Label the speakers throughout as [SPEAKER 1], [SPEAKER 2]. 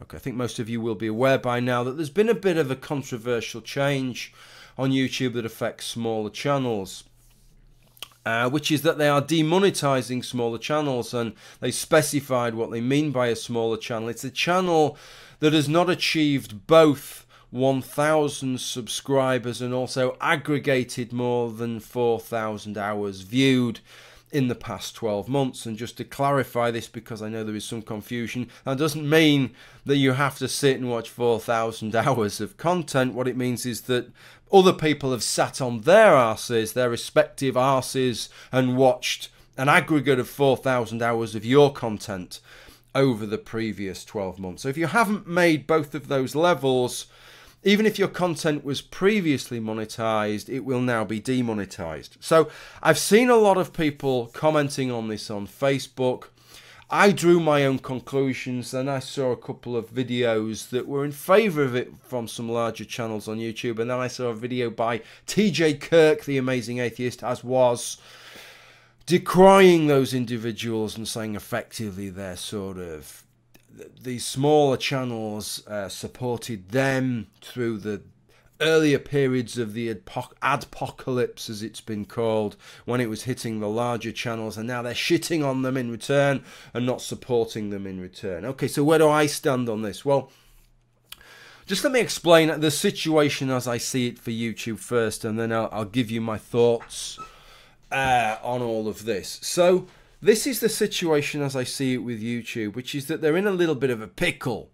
[SPEAKER 1] Okay, I think most of you will be aware by now that there's been a bit of a controversial change on YouTube that affects smaller channels. Which is that they are demonetizing smaller channels, and they specified what they mean by a smaller channel. It's a channel that has not achieved both 1,000 subscribers and also aggregated more than 4,000 hours viewed in the past 12 months. And just to clarify this, because I know there is some confusion, that doesn't mean that you have to sit and watch 4,000 hours of content. What it means is that other people have sat on their arses, their respective arses, and watched an aggregate of 4,000 hours of your content over the previous 12 months. So if you haven't made both of those levels, even if your content was previously monetized, it will now be demonetized. So I've seen a lot of people commenting on this on Facebook. I drew my own conclusions, and I saw a couple of videos that were in favor of it from some larger channels on YouTube. And then I saw a video by TJ Kirk, the amazing atheist, as was, decrying those individuals and saying effectively they're sort of, these smaller channels supported them through the earlier periods of the adpocalypse, as it's been called, when it was hitting the larger channels, and now they're shitting on them in return and not supporting them in return. Okay, so where do I stand on this? Well, just let me explain the situation as I see it for YouTube first, and then I'll give you my thoughts on all of this. So this is the situation as I see it with YouTube, which is that they're in a little bit of a pickle,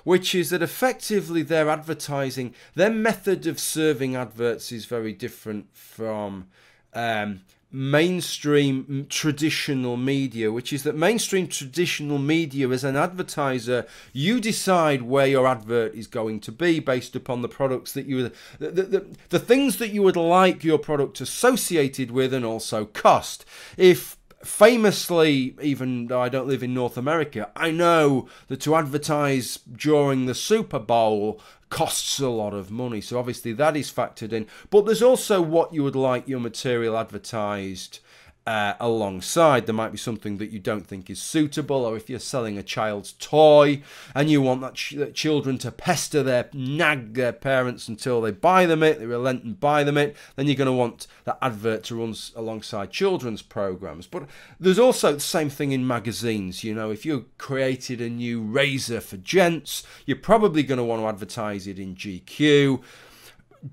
[SPEAKER 1] which is that effectively their advertising, their method of serving adverts is very different from mainstream traditional media, which is that mainstream traditional media, as an advertiser, you decide where your advert is going to be based upon the products that you, the things that you would like your product associated with, and also cost. If famously, even though I don't live in North America, I know that to advertise during the Super Bowl costs a lot of money. So obviously that is factored in. But there's also what you would like your material advertised alongside. There might be something that you don't think is suitable, or if you're selling a child's toy and you want that children to nag their parents until they buy them it, they relent and buy them it, then you're going to want that advert to run alongside children's programs. But there's also the same thing in magazines. You know, if you created a new razor for gents, you're probably going to want to advertise it in GQ.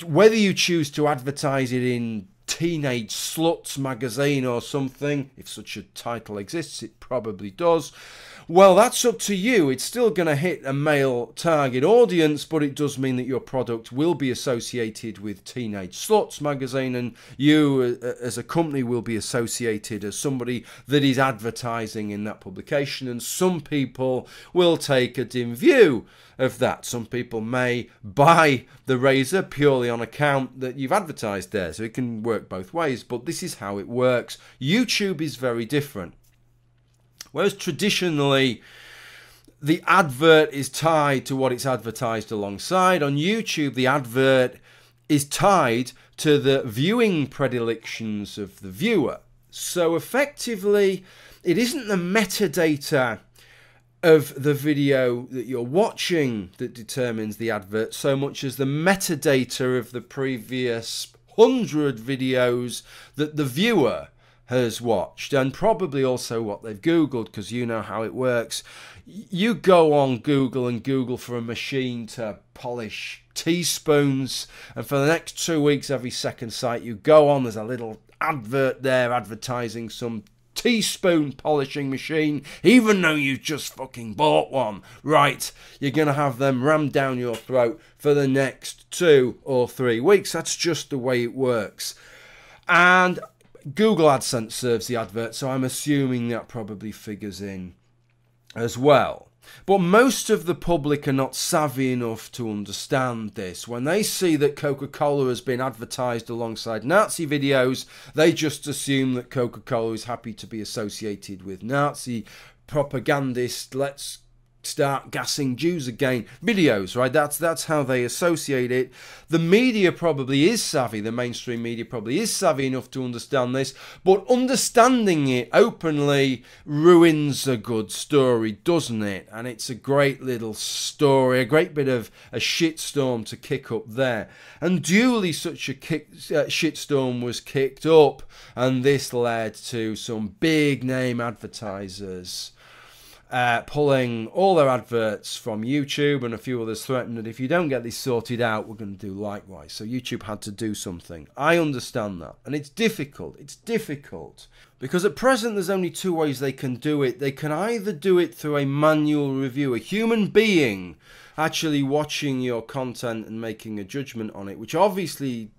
[SPEAKER 1] Whether you choose to advertise it in Teenage Sluts magazine or something, if such a title exists, it probably does, well, that's up to you. It's still going to hit a male target audience, but it does mean that your product will be associated with Teenage Sluts magazine, and you as a company will be associated as somebody that is advertising in that publication. And some people will take a dim view of that. Some people may buy the razor purely on account that you've advertised there, so it can work both ways. But this is how it works. YouTube is very different. Whereas traditionally, the advert is tied to what it's advertised alongside, on YouTube, the advert is tied to the viewing predilections of the viewer. So effectively, it isn't the metadata of the video that you're watching that determines the advert so much as the metadata of the previous 100 videos that the viewer has watched, and probably also what they've Googled, because you know how it works. You go on Google and Google for a machine to polish teaspoons, and for the next 2 weeks, every second site you go on, there's a little advert there advertising some teaspoon polishing machine, even though you've just fucking bought one. Right, you're going to have them rammed down your throat for the next 2 or 3 weeks. That's just the way it works. And Google AdSense serves the advert, so I'm assuming that probably figures in as well. But most of the public are not savvy enough to understand this. When they see that Coca-Cola has been advertised alongside Nazi videos, they just assume that Coca-Cola is happy to be associated with Nazi propagandists. Let's start gassing Jews again videos, right? That's how they associate it. The media probably is savvy, the mainstream media probably is savvy enough to understand this, but understanding it openly ruins a good story, doesn't it? And it's a great little story, a great bit of a shitstorm to kick up there. And duly such a shitstorm was kicked up, and this led to some big name advertisers pulling all their adverts from YouTube, and a few others threatened that if you don't get this sorted out, we're going to do likewise. So YouTube had to do something. I understand that. And it's difficult. It's difficult. Because at present, there's only two ways they can do it. They can either do it through a manual review, a human being actually watching your content and making a judgment on it, which obviously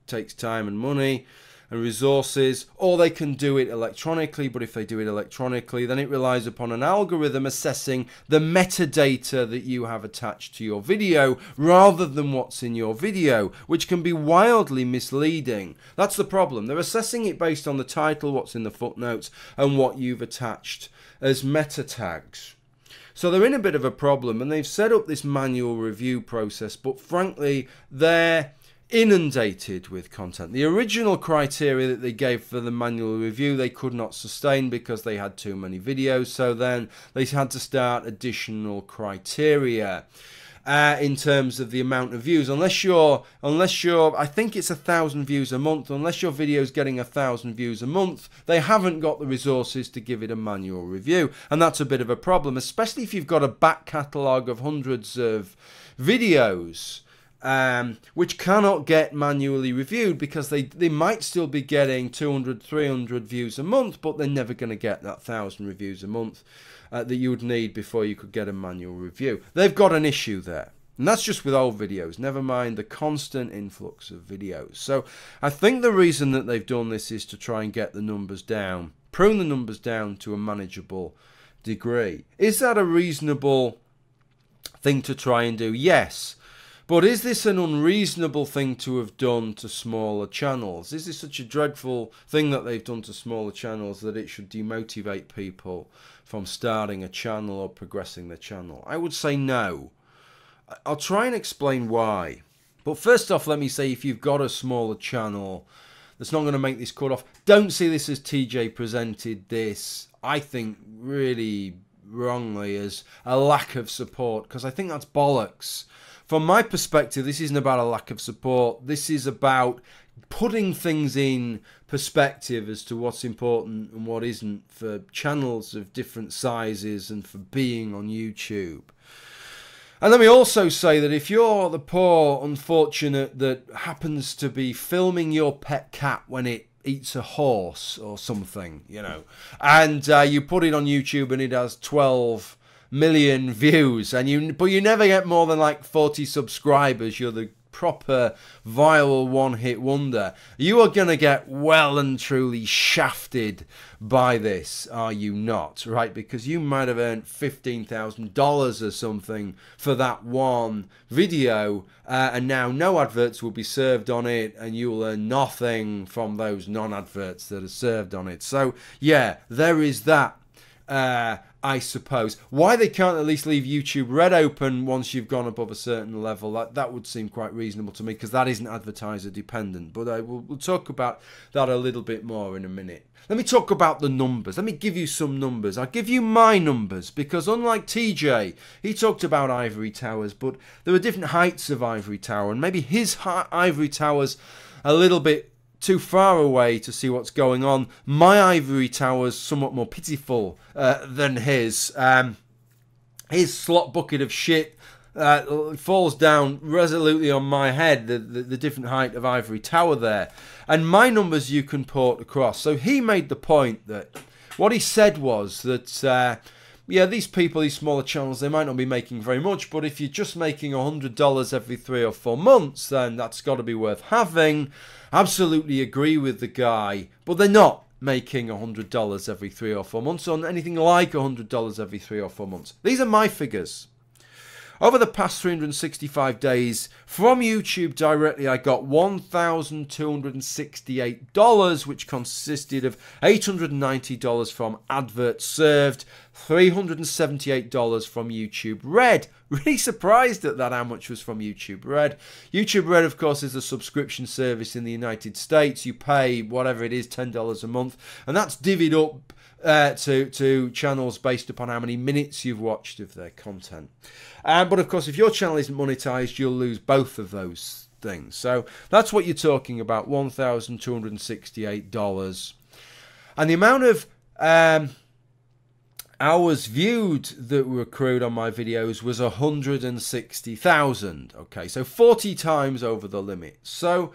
[SPEAKER 1] takes time and money and resources, or they can do it electronically. But if they do it electronically, then it relies upon an algorithm assessing the metadata that you have attached to your video rather than what's in your video, which can be wildly misleading. That's the problem. They're assessing it based on the title, what's in the footnotes, and what you've attached as meta tags. So they're in a bit of a problem, and they've set up this manual review process, but frankly, they're inundated with content. The original criteria that they gave for the manual review they could not sustain because they had too many videos, so then they had to start additional criteria in terms of the amount of views. Unless you're I think it's 1,000 views a month, unless your video is getting 1,000 views a month, they haven't got the resources to give it a manual review. And that's a bit of a problem, especially if you've got a back catalogue of hundreds of videos which cannot get manually reviewed, because they might still be getting 200, 300 views a month, but they're never going to get that 1,000 reviews a month that you would need before you could get a manual review. They've got an issue there. And that's just with old videos, never mind the constant influx of videos. So I think the reason that they've done this is to try and get the numbers down, prune the numbers down to a manageable degree. Is that a reasonable thing to try and do? Yes. But is this an unreasonable thing to have done to smaller channels? Is this such a dreadful thing that they've done to smaller channels that it should demotivate people from starting a channel or progressing their channel? I would say no. I'll try and explain why. But first off, let me say, if you've got a smaller channel that's not going to make this cut off, don't see this as TJ presented this, I think, really wrongly, as a lack of support, because I think that's bollocks. From my perspective, this isn't about a lack of support. This is about putting things in perspective as to what's important and what isn't for channels of different sizes and for being on YouTube. And let me also say that if you're the poor unfortunate that happens to be filming your pet cat when it eats a horse or something, you know, and you put it on YouTube and it has 12 million views, but you never get more than like 40 subscribers, you're the proper viral one-hit wonder, you are going to get well and truly shafted by this, are you not? Right? Because you might have earned $15,000 or something for that one video, and now no adverts will be served on it, and you will earn nothing from those non-adverts that are served on it. So yeah, there is that. I suppose. Why they can't at least leave YouTube Red open once you've gone above a certain level, that would seem quite reasonable to me, because that isn't advertiser dependent. But we'll talk about that a little bit more in a minute. Let me talk about the numbers. Let me give you some numbers. I'll give you my numbers, because unlike TJ, he talked about ivory towers, but there are different heights of ivory tower, and maybe his ivory tower's a little bit too far away to see what's going on. My ivory tower's somewhat more pitiful than his. His slot bucket of shit falls down resolutely on my head, the different height of ivory tower there. And my numbers you can port across. So he made the point that what he said was that yeah, these people, these smaller channels, they might not be making very much, but if you're just making $100 every 3 or 4 months, then that's got to be worth having. Absolutely agree with the guy, but they're not making $100 every 3 or 4 months, or anything like $100 every 3 or 4 months. These are my figures. Over the past 365 days, from YouTube directly, I got $1,268, which consisted of $890 from adverts served, $378 from YouTube Red. Really surprised at that, how much was from YouTube Red. YouTube Red, of course, is a subscription service in the United States. You pay whatever it is, $10 a month, and that's divvied up to channels based upon how many minutes you've watched of their content. But of course, if your channel isn't monetized, you'll lose both of those things. So that's what you're talking about, $1,268. And the amount of hours viewed that were accrued on my videos was 160,000. Okay, so 40 times over the limit. So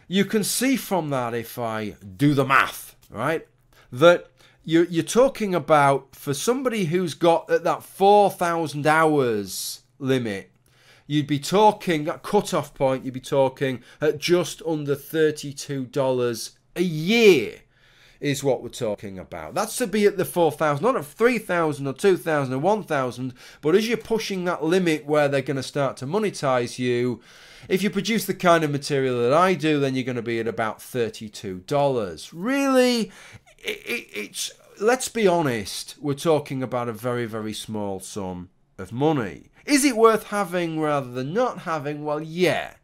[SPEAKER 1] you can see from that, if I do the math, right, that you're talking about, for somebody who's got at that 4,000 hours limit, you'd be talking, that cut-off point, you'd be talking at just under $32 a year. Is what we're talking about. That's to be at the 4,000, not at 3,000 or 2,000 or 1,000, but as you're pushing that limit where they're going to start to monetize you, if you produce the kind of material that I do, then you're going to be at about $32. Really, it's let's be honest, we're talking about a very, very small sum of money. Is it worth having rather than not having? Well, yeah.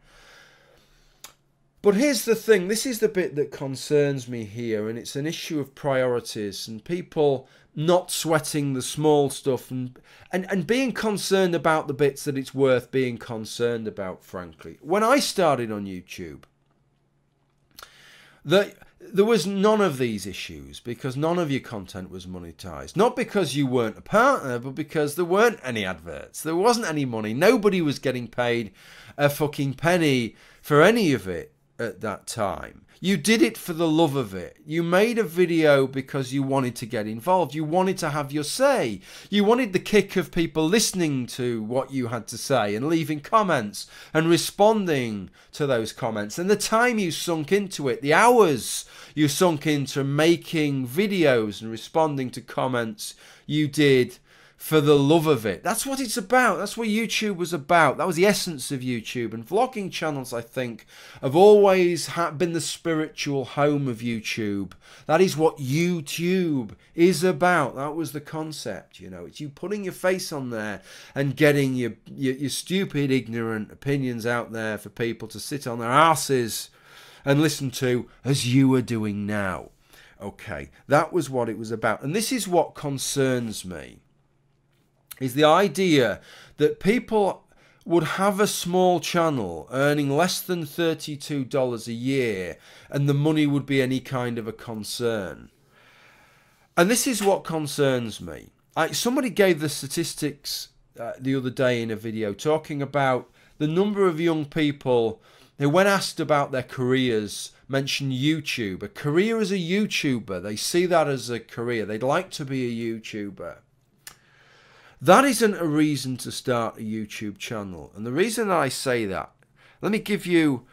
[SPEAKER 1] But here's the thing, this is the bit that concerns me here, and it's an issue of priorities and people not sweating the small stuff and being concerned about the bits that it's worth being concerned about, frankly. When I started on YouTube, there was none of these issues because none of your content was monetized. Not because you weren't a partner, but because there weren't any adverts. There wasn't any money. Nobody was getting paid a fucking penny for any of it at that time. You did it for the love of it. You made a video because you wanted to get involved. You wanted to have your say. You wanted the kick of people listening to what you had to say and leaving comments and responding to those comments. And the time you sunk into it, the hours you sunk into making videos and responding to comments, you did for the love of it. That's what it's about. That's what YouTube was about. That was the essence of YouTube. And vlogging channels, I think, have always been the spiritual home of YouTube. That is what YouTube is about. That was the concept, you know. It's you putting your face on there and getting your stupid, ignorant opinions out there for people to sit on their asses and listen to, as you are doing now. Okay, that was what it was about. And this is what concerns me. Is the idea that people would have a small channel earning less than $32 a year and the money would be any kind of a concern. And this is what concerns me. Somebody gave the statistics the other day in a video talking about the number of young people who, when asked about their careers, mention YouTube. A career as a YouTuber. They see that as a career. They'd like to be a YouTuber. That isn't a reason to start a YouTube channel. And the reason I say that, let me give you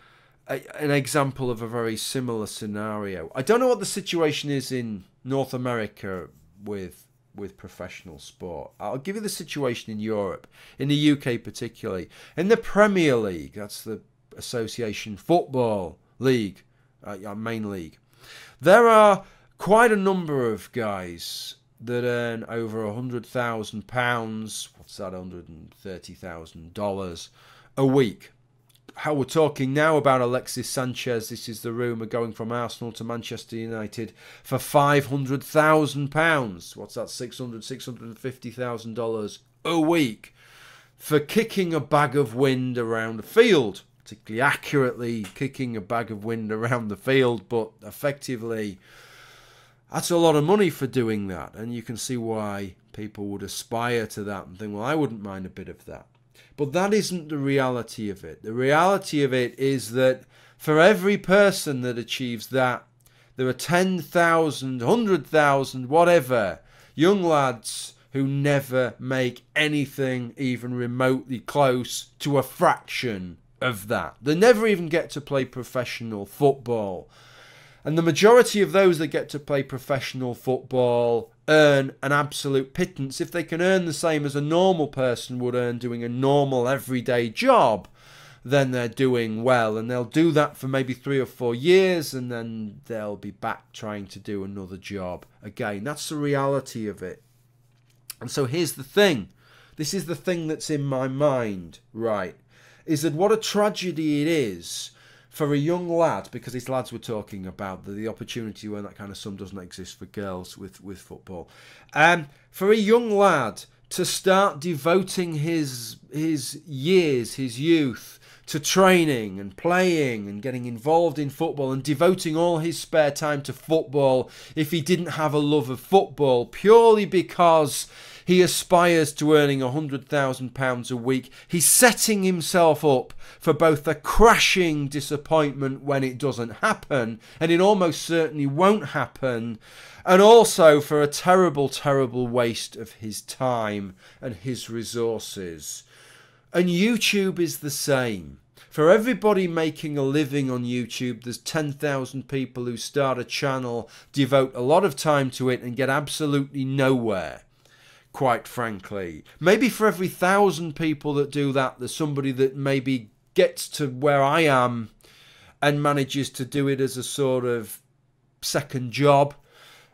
[SPEAKER 1] an example of a very similar scenario. I don't know what the situation is in North America with professional sport. I'll give you the situation in Europe, in the UK particularly. In the Premier League, that's the Association Football League, main league, there are quite a number of guys that earn over £100,000, what's that, $130,000 a week. How we're talking now about Alexis Sanchez, this is the rumour, going from Arsenal to Manchester United for £500,000. What's that, $650,000 a week for kicking a bag of wind around the field. Particularly accurately kicking a bag of wind around the field, but effectively that's a lot of money for doing that, and you can see why people would aspire to that and think, well, I wouldn't mind a bit of that. But that isn't the reality of it. The reality of it is that for every person that achieves that, there are 10,000, 100,000, whatever, young lads who never make anything even remotely close to a fraction of that. They never even get to play professional football. And the majority of those that get to play professional football earn an absolute pittance. If they can earn the same as a normal person would earn doing a normal everyday job, then they're doing well. And they'll do that for maybe 3 or 4 years, and then they'll be back trying to do another job again. That's the reality of it. And so here's the thing. This is the thing that's in my mind, right? Is that what a tragedy it is for a young lad, because it's lads we're talking about, the opportunity when that kind of sum doesn't exist for girls with football. For a young lad to start devoting his years, his youth, to training and playing and getting involved in football and devoting all his spare time to football if he didn't have a love of football, purely because he aspires to earning £100,000 a week, he's setting himself up for both a crashing disappointment when it doesn't happen, and it almost certainly won't happen, and also for a terrible, terrible waste of his time and his resources. And YouTube is the same. For everybody making a living on YouTube, there's 10,000 people who start a channel, devote a lot of time to it, and get absolutely nowhere, quite frankly. Maybe for every 1,000 people that do that, there's somebody that maybe gets to where I am and manages to do it as a sort of second job.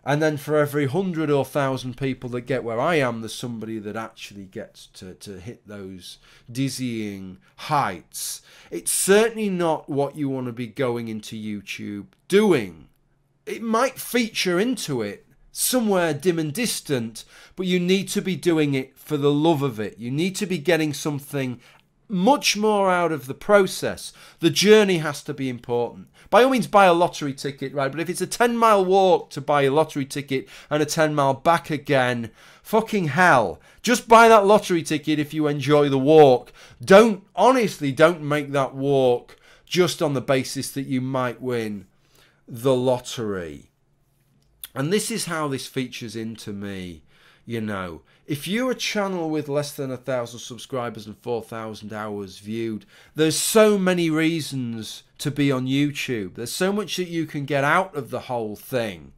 [SPEAKER 1] And then for every 100 or 1,000 people that get where I am, there's somebody that actually gets to hit those dizzying heights. It's certainly not what you want to be going into YouTube doing. It might feature into it somewhere dim and distant, but you need to be doing it for the love of it. You need to be getting something much more out of the process. The journey has to be important. By all means, buy a lottery ticket, right? But if it's a 10-mile walk to buy a lottery ticket and a 10-mile back again, fucking hell. Just buy that lottery ticket if you enjoy the walk. Honestly, don't make that walk just on the basis that you might win the lottery. And this is how this features into me, you know. If you're a channel with less than 1,000 subscribers and 4,000 hours viewed, there's so many reasons to be on YouTube. There's so much that you can get out of the whole thing.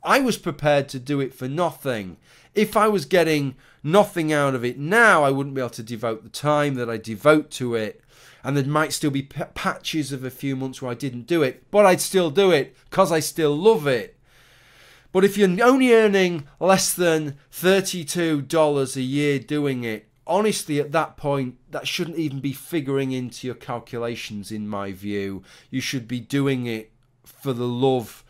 [SPEAKER 1] I was prepared to do it for nothing. If I was getting nothing out of it now, I wouldn't be able to devote the time that I devote to it. And there might still be patches of a few months where I didn't do it, but I'd still do it because I still love it. But if you're only earning less than $32 a year doing it, honestly, at that point, that shouldn't even be figuring into your calculations, in my view. You should be doing it for the love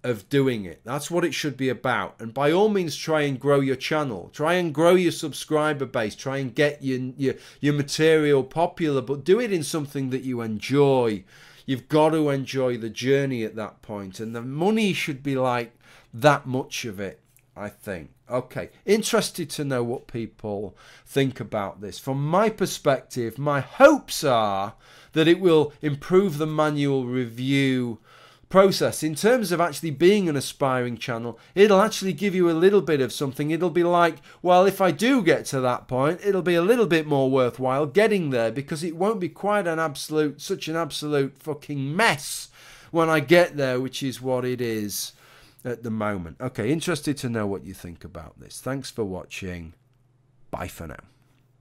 [SPEAKER 1] of doing it. That's what it should be about. And by all means, try and grow your channel. Try and grow your subscriber base. Try and get your material popular, but do it in something that you enjoy. You've got to enjoy the journey at that point. And the money should be like that much of it, I think. Okay, interested to know what people think about this. From my perspective, my hopes are that it will improve the manual review process. In terms of actually being an aspiring channel, it'll actually give you a little bit of something. It'll be like, well, if I do get to that point, it'll be a little bit more worthwhile getting there, because it won't be quite such an absolute fucking mess when I get there, which is what it is at the moment. Okay, interested to know what you think about this. Thanks for watching. Bye for now.